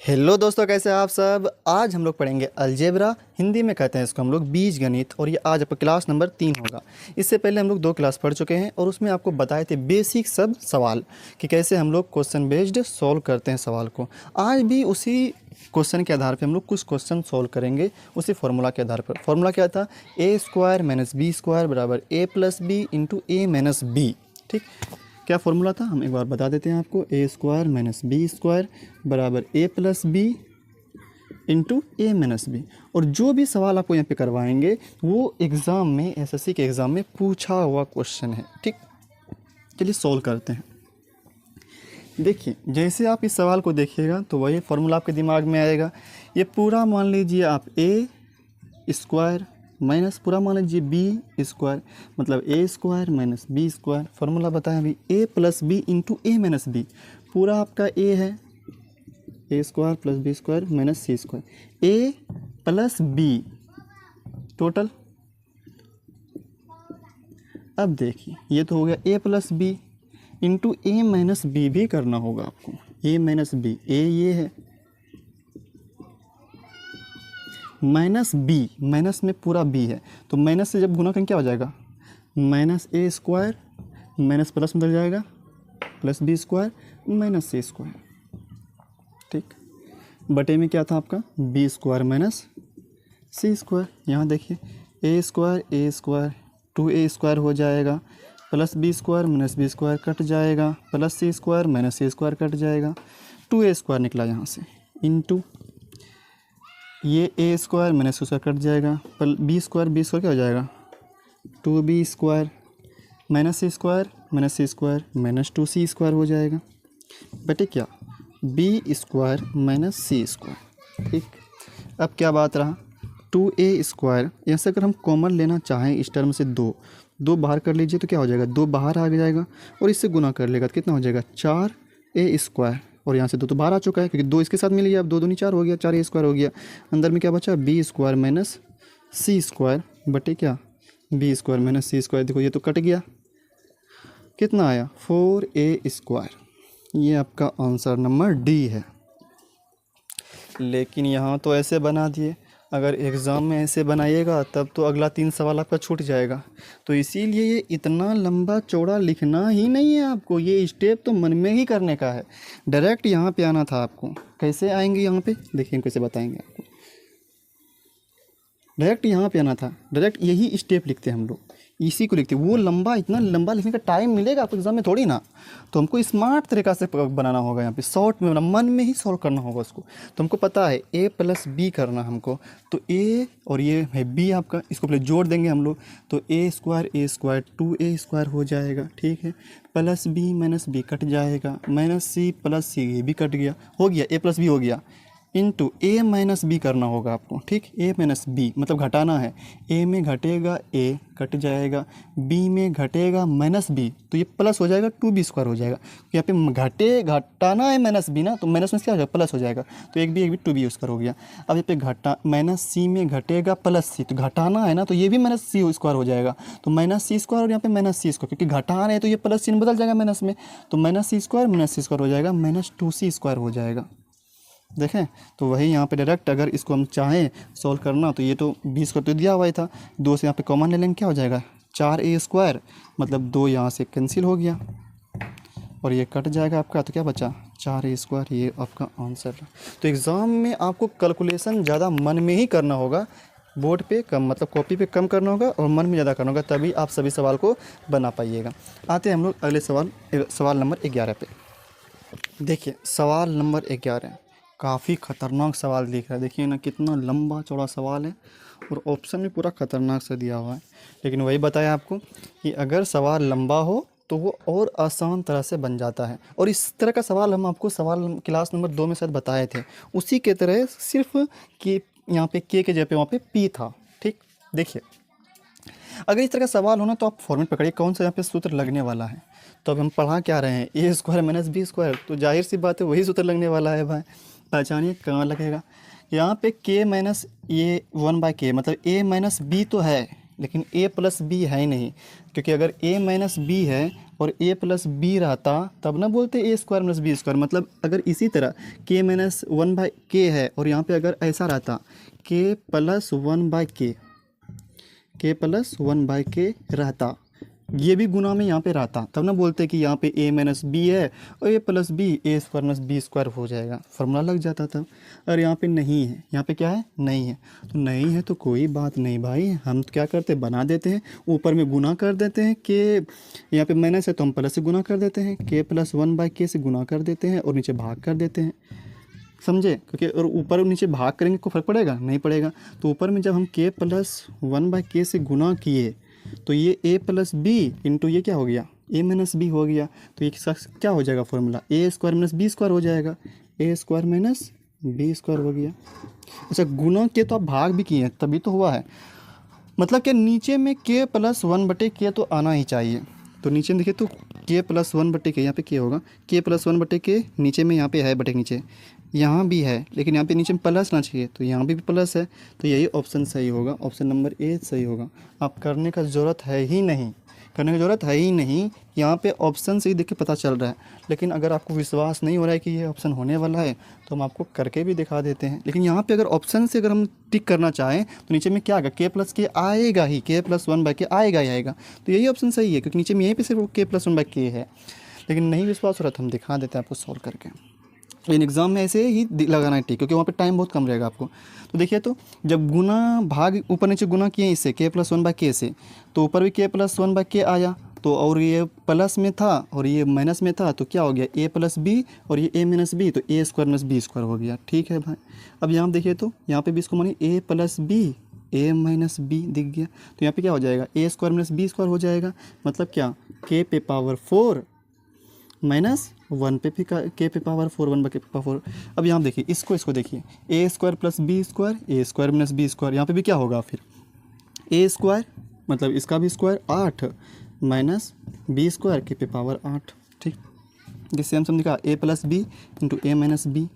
Hello दोस्तों, कैसे हैं आप सब। आज हम लोग पढ़ेंगे अलजेब्रा, हिंदी में कहते हैं इसको हम लोग बीज गणित, और ये आज आपका क्लास नंबर 3 होगा। इससे पहले हम लोग 2 क्लास पढ़ चुके हैं और उसमें आपको बताए थे बेसिक सब सवाल कि कैसे हम लोग क्वेश्चन बेस्ड सॉल्व करते हैं सवाल को। आज भी उसी क्वेश्चन के आधार पे हम लोग कुछ क्वेश्चन सॉल्व करेंगे, उसी फार्मूला के आधार पर। फार्मूला क्या था? ए स्क्वायर माइनस बी स्क्वायर बराबर ए plus B into A minus B. ठीक, क्या फॉर्मूला था हम एक बार बता देते हैं आपको। ए स्क्वायर माइनस बी स्क्वायर बराबर ए plus B into A minus B. और जो भी सवाल आपको यहाँ पे करवाएंगे वो एग्ज़ाम में, एसएससी के एग्ज़ाम में पूछा हुआ क्वेश्चन है। ठीक, चलिए सॉल्व करते हैं। देखिए, जैसे आप इस सवाल को देखिएगा तो वही फार्मूला आपके दिमाग में आएगा। ये पूरा मान लीजिए आप ए स्क्वायर माइनस पूरा मान लीजिए बी स्क्वायर, मतलब A square minus B square. Formula बताया अभी, A plus B into A minus B. पूरा आपका ए है, A square plus B square minus C square, A plus B total. अब देखिए, ये तो हो गया A plus B into A minus B भी करना होगा आपको। ए माइनस बी, ए ये है माइनस बी, माइनस में पूरा बी है तो माइनस से जब गुना करेंगे क्या हो जाएगा? Minus A square minus plus में बदल जाएगा, plus B square minus C square. ठीक, बटे में क्या था आपका? B square minus C square. यहाँ देखिए, ए स्क्वायर 2a स्क्वायर हो जाएगा, plus B square minus B square cut जाएगा, plus C square minus C square cut जाएगा, 2a स्क्वायर निकला यहाँ से, इंटू ये A square minus square cut जाएगा, बी स्क्वायर क्या हो जाएगा? 2b square minus C square minus 2c square हो जाएगा, बटे क्या? B square minus C square. ठीक, अब क्या बात रहा? 2a स्क्वायर, यहाँ से अगर हम कॉमन लेना चाहें इस टर्म से दो बाहर कर लीजिए तो क्या हो जाएगा? 2 बाहर आ जाएगा और इससे गुना कर लेगा तो कितना हो जाएगा? 4a square. और यहाँ से 2 तो बाहर आ चुका है क्योंकि 2 इसके साथ मिल गया। अब 2 दूनी 4 हो गया, 4a स्क्वायर हो गया। अंदर में क्या बचा? B square minus C square बटे क्या? B square minus C square. देखो ये तो कट गया, कितना आया? 4a square. ये आपका आंसर नंबर डी है। लेकिन यहाँ तो ऐसे बना दिए, अगर एग्ज़ाम में ऐसे बनाइएगा तब तो अगला 3 सवाल आपका छूट जाएगा। तो इसीलिए ये इतना लंबा चौड़ा लिखना ही नहीं है आपको, ये स्टेप तो मन में ही करने का है। डायरेक्ट यहाँ पे आना था आपको। कैसे आएंगे यहाँ पे? देखिए हम कैसे बताएंगे आपको। डायरेक्ट यहाँ पे आना था, डायरेक्ट यही स्टेप लिखते हैं हम लोग, इसी को लिखते हैं। वो लंबा, इतना लंबा लिखने का टाइम मिलेगा आपको एग्जाम में थोड़ी ना। तो हमको स्मार्ट तरीक़ा से बनाना होगा, यहाँ पे शॉर्ट में मन में ही सॉल्व करना होगा उसको। तो हमको पता है ए प्लस बी करना हमको, तो ए और ये है बी आपका, इसको पहले जोड़ देंगे हम लोग। तो ए स्क्वायर 2a स्क्वायर हो जाएगा। ठीक है, plus B minus B cut जाएगा, माइनस सी प्लस सी, ये भी कट गया, हो गया ए प्लस बी हो गया, इंटू ए माइनस बी करना होगा आपको। ठीक, ए माइनस बी मतलब घटाना है। ए में घटेगा ए, कट जाएगा, बी में घटेगा माइनस बी, तो ये प्लस हो जाएगा, 2b स्क्वायर हो जाएगा। यहाँ पे घटाना है माइनस बी ना, तो माइनस में क्या हो जाएगा? प्लस हो जाएगा, तो एक भी 2b स्क्वायर हो गया। अब यहाँ पे माइनस सी में घटेगा प्लस सी, तो घटाना है ना, तो ये भी माइनस सी स्क्वायर हो जाएगा, तो माइनस सी स्क्वायर, और यहाँ पे माइनस सी स्क्वायर, क्योंकि घटा रहे हैं तो ये प्लस चिन्ह बदल जाएगा माइनस में, तो माइनस सी स्क्वायर हो जाएगा, माइनस 2c स्क्वायर हो जाएगा। देखें, तो वही यहाँ पे डायरेक्ट अगर इसको हम चाहें सॉल्व करना तो ये तो 20 का तो दिया हुआ ही था, 2 से यहाँ पे कॉमन ले लेंगे, क्या हो जाएगा? 4a स्क्वायर, मतलब 2 यहाँ से कैंसिल हो गया और ये कट जाएगा आपका, तो क्या बचा? 4a square. ये आपका आंसर है। तो एग्ज़ाम में आपको कैलकुलेशन ज़्यादा मन में ही करना होगा, बोर्ड पे कम, मतलब कॉपी पे कम करना होगा और मन में ज़्यादा करना होगा, तभी आप सभी सवाल को बना पाइएगा। आते हैं हम लोग अगले सवाल नंबर 11 पे। देखिए, सवाल नंबर 11 काफ़ी ख़तरनाक सवाल दिख रहा है। देखिए ना, कितना लंबा चौड़ा सवाल है और ऑप्शन भी पूरा ख़तरनाक सा दिया हुआ है। लेकिन वही बताया आपको कि अगर सवाल लंबा हो तो वो और आसान तरह से बन जाता है। और इस तरह का सवाल हम आपको सवाल क्लास नंबर 2 में शायद बताए थे, उसी के तरह, सिर्फ कि यहाँ पे के जगह वहाँ पे पी था। ठीक, देखिए, अगर इस तरह का सवाल होना तो आप फॉर्मेट पकड़िए कौन सा यहाँ पे सूत्र लगने वाला है। तो अब हम पढ़ा क्या रहे हैं? ए स्क्वायर माइनस बी स्क्वायर, तो जाहिर सी बात है वही सूत्र लगने वाला है भाई। पहचानिए कहाँ लगेगा। यहाँ पे k माइनस ये 1/k, मतलब a माइनस बी तो है लेकिन a प्लस बी है ही नहीं, क्योंकि अगर a माइनस बी है और a प्लस बी रहता तब ना बोलते a square minus B square. मतलब अगर इसी तरह k माइनस वन बाई के है और यहाँ पे अगर ऐसा रहता k प्लस वन बाई के प्लस वन बाई के रहता, ये भी गुना में यहाँ पे रहता, तब ना बोलते कि यहाँ पे a माइनस बी है और a plus B A square minus B square हो जाएगा, फॉर्मूला लग जाता था। और यहाँ पे नहीं है, यहाँ पे क्या है, नहीं है। तो नहीं है तो कोई बात नहीं भाई, हम क्या करते हैं, बना देते हैं, ऊपर में गुना कर देते हैं। के यहाँ पे माइनस है तो हम प्लस से गुना कर देते हैं, के प्लस वन बाई के से गुना कर देते हैं और नीचे भाग कर देते हैं, समझे। क्योंकि और ऊपर और नीचे भाग करेंगे कोई फ़र्क पड़ेगा, नहीं पड़ेगा। तो ऊपर में जब हम के प्लस वन बाई के से गुना किए तो ये a प्लस बी इंटू ये क्या हो गया, a माइनस बी हो गया। तो ये किसका क्या हो जाएगा formula, a square minus B square हो जाएगा, a square minus B square हो गया। अच्छा, गुना के तो आप भाग भी किए हैं तभी तो हुआ है, मतलब कि नीचे में k प्लस वन बटे के तो आना ही चाहिए। तो नीचे में देखिए तो k प्लस वन बटे के, यहाँ पे k होगा, k प्लस वन बटे के, नीचे में यहाँ पे है बटे के नीचे, यहाँ भी है, लेकिन यहाँ पे नीचे में प्लस ना चाहिए तो यहाँ भी प्लस है। तो यही ऑप्शन सही होगा, ऑप्शन नंबर ए सही होगा। आप करने का ज़रूरत है ही नहीं, करने की ज़रूरत है ही नहीं, यहाँ पे ऑप्शन से ही देख के पता चल रहा है। लेकिन अगर आपको विश्वास नहीं हो रहा है कि ये ऑप्शन होने वाला है तो हम आपको करके भी दिखा देते हैं। लेकिन यहाँ पे अगर ऑप्शन से अगर हम टिक करना चाहें तो नीचे में क्या आएगा, के प्लस के आएगा ही, के प्लस वन बाई के आएगा ही आएगा। तो यही ऑप्शन सही है, क्योंकि नीचे में यहीं पर सिर्फ के प्लस वन बाई के है। लेकिन नहीं विश्वास हो रहा तो हम दिखा देते हैं आपको सॉल्व करके। लेकिन एग्ज़ाम में ऐसे ही लगाना है टिक, क्योंकि वहाँ पे टाइम बहुत कम रहेगा आपको। तो देखिए, तो जब गुना भाग ऊपर नीचे गुना किए इससे के प्लस वन बाई के से, तो ऊपर भी के प्लस वन बाई के आया, तो और ये प्लस में था और ये माइनस में था, तो क्या हो गया, a प्लस बी और ये a माइनस बी, तो a square minus B square हो गया। ठीक है भाई। अब यहाँ देखिए तो यहाँ पे भी इसको मानिए a plus B a minus B दिख गया, तो यहाँ पे क्या हो जाएगा, a square minus B square हो जाएगा। मतलब क्या, k पे पावर 4 माइनस वन पे भी के पे पावर 4, वन बाई के पावर 4। अब यहाँ देखिए इसको देखिए, A square plus B square, A square minus B square, यहाँ पे भी क्या होगा फिर, ए स्क्वायर मतलब इसका भी स्क्वायर 8 माइनस बी स्क्वायर के पे पावर 8। ठीक, ये सेम सम दिखा, ए plus B into A minus B.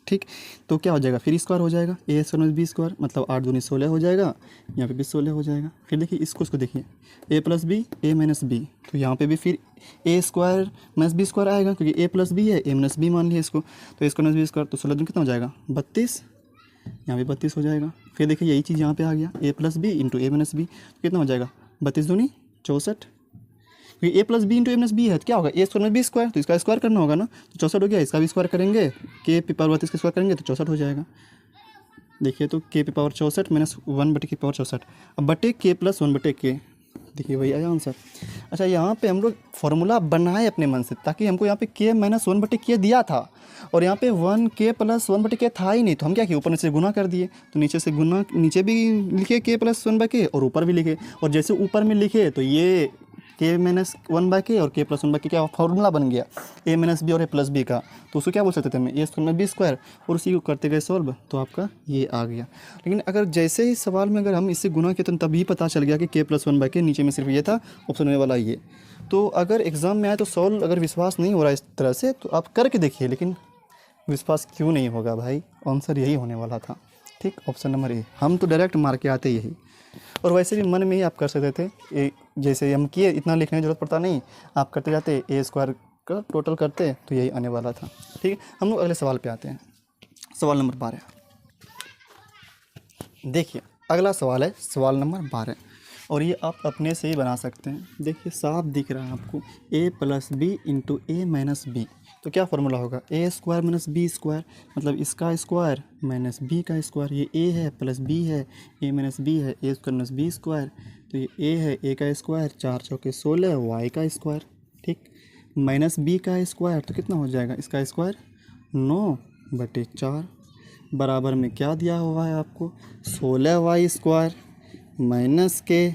ठीक, तो क्या हो जाएगा, फिर स्क्वायर हो जाएगा, ए स्क्वायर माइनस बी स्क्वायर, मतलब 8 दूनी 16 हो जाएगा, यहाँ पे भी 16 हो जाएगा। फिर देखिए इसको देखिए, ए प्लस बी ए माइनस बी, तो यहाँ पे भी फिर ए स्क्वायर माइनस बी स्क्वायर आएगा, क्योंकि ए प्लस बी है, ए माइनस बी मान लिया इसको, तो ए स्क्वायर माइनस बी स्क्वायर, तो 16 दूनी कितना हो जाएगा, 32, यहाँ भी 32 हो जाएगा। फिर देखिए यही चीज़ यहाँ पे आ गया, A plus B into A minus B, कितना हो जाएगा, 32 दूनी 64, क्योंकि ए plus B into A minus B है तो क्या होगा, ए स्क्वायर माइनस बी स्क्वायर, तो इसका स्क्वायर करना होगा ना, तो 64 हो गया। इसका भी स्क्वायर करेंगे, के पे पावर 32 का स्क्वायर करेंगे तो 64 हो जाएगा। देखिए तो के पे पावर 64 माइनस वन बटे के पावर 64, अब बटे के प्लस वन बटे के, देखिए वही आया आंसर। अच्छा, यहाँ पे हम लोग फार्मूला बनाए अपने मन से, ताकि हमको यहाँ पे के माइनस वन बटे के दिया था और यहाँ पे वन के प्लस वन बटे के था ही नहीं, तो हम क्या किए, ऊपर नीचे गुना कर दिए। तो नीचे से गुना, नीचे भी लिखे के प्लस वन बाई के और ऊपर भी लिखे, और जैसे ऊपर में लिखे तो ये के माइनस वन बाई के और के प्लस वन बाई के क्या फॉर्मूला बन गया, ए माइनस बी और ए प्लस बी का। तो उसको क्या बोल सकते थे हमें, ए स्क्वायर माइनस बी स्क्वायर, और उसी को करते गए सॉल्व, तो आपका ये आ गया। लेकिन अगर जैसे ही सवाल में अगर हम इससे गुना किए तो तभी पता चल गया कि के प्लस वन बाई के, नीचे में सिर्फ ये था, ऑप्शन होने वाला ये। तो अगर एग्ज़ाम में आए तो सॉल्व, अगर विश्वास नहीं हो रहा इस तरह से तो आप करके देखिए, लेकिन विश्वास क्यों नहीं होगा भाई, आंसर यही होने वाला था। ठीक, ऑप्शन नंबर ए, हम तो डायरेक्ट मार के आते यही। और वैसे भी मन में ही आप कर सकते थे, जैसे हम किए, इतना लिखने की जरूरत पड़ता नहीं, आप करते जाते, ए स्क्वायर का टोटल करते तो यही आने वाला था। ठीक है, हम लोग अगले सवाल पे आते हैं, सवाल नंबर 12। देखिए अगला सवाल है सवाल नंबर 12, और ये आप अपने से ही बना सकते हैं। देखिए साफ दिख रहा है आपको, ए plus B into A minus B, तो क्या फार्मूला होगा, ए स्क्वायर माइनस बी स्क्वायर, मतलब इसका स्क्वायर माइनस बी का स्क्वायर, ये ए है प्लस बी है, ए माइनस बी है, A square minus B square, तो ये ए है, ए का स्क्वायर 4 चौके 16, वाई का स्क्वायर। ठीक, माइनस बी का स्क्वायर तो कितना हो जाएगा, इसका स्क्वायर 9/4, बराबर में क्या दिया हुआ है आपको, 16 वाई स्क्वायर, माइनस के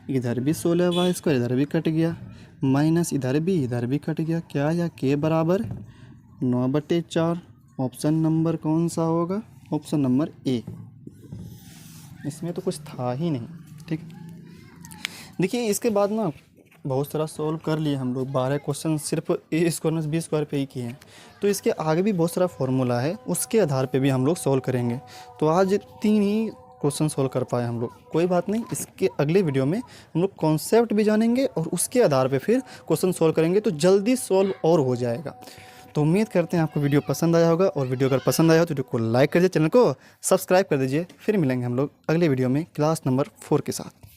इधर भी 16 वाई स्क्वायर, इधर भी कट गया, माइनस इधर भी कट गया, क्या आया, के बराबर 9/4। ऑप्शन नंबर कौन सा होगा, ऑप्शन नंबर ए, इसमें तो कुछ था ही नहीं। ठीक, देखिए इसके बाद ना बहुत सारा सॉल्व कर लिए हम लोग, 12 क्वेश्चन सिर्फ ए स्क्वायर माइनस बी स्क्वायर पे ही किए हैं। तो इसके आगे भी बहुत सारा फार्मूला है, उसके आधार पे भी हम लोग सॉल्व करेंगे। तो आज 3 ही क्वेश्चन सोल्व कर पाए हम लोग। कोई बात नहीं, इसके अगले वीडियो में हम लोग कॉन्सेप्ट भी जानेंगे और उसके आधार पे फिर क्वेश्चन सोल्व करेंगे, तो जल्दी सोल्व और हो जाएगा। तो उम्मीद करते हैं आपको वीडियो पसंद आया होगा, और वीडियो अगर पसंद आया हो तो वीडियो को लाइक कर दीजिए, चैनल को सब्सक्राइब कर दीजिए। फिर मिलेंगे हम लोग अगले वीडियो में क्लास नंबर 4 के साथ।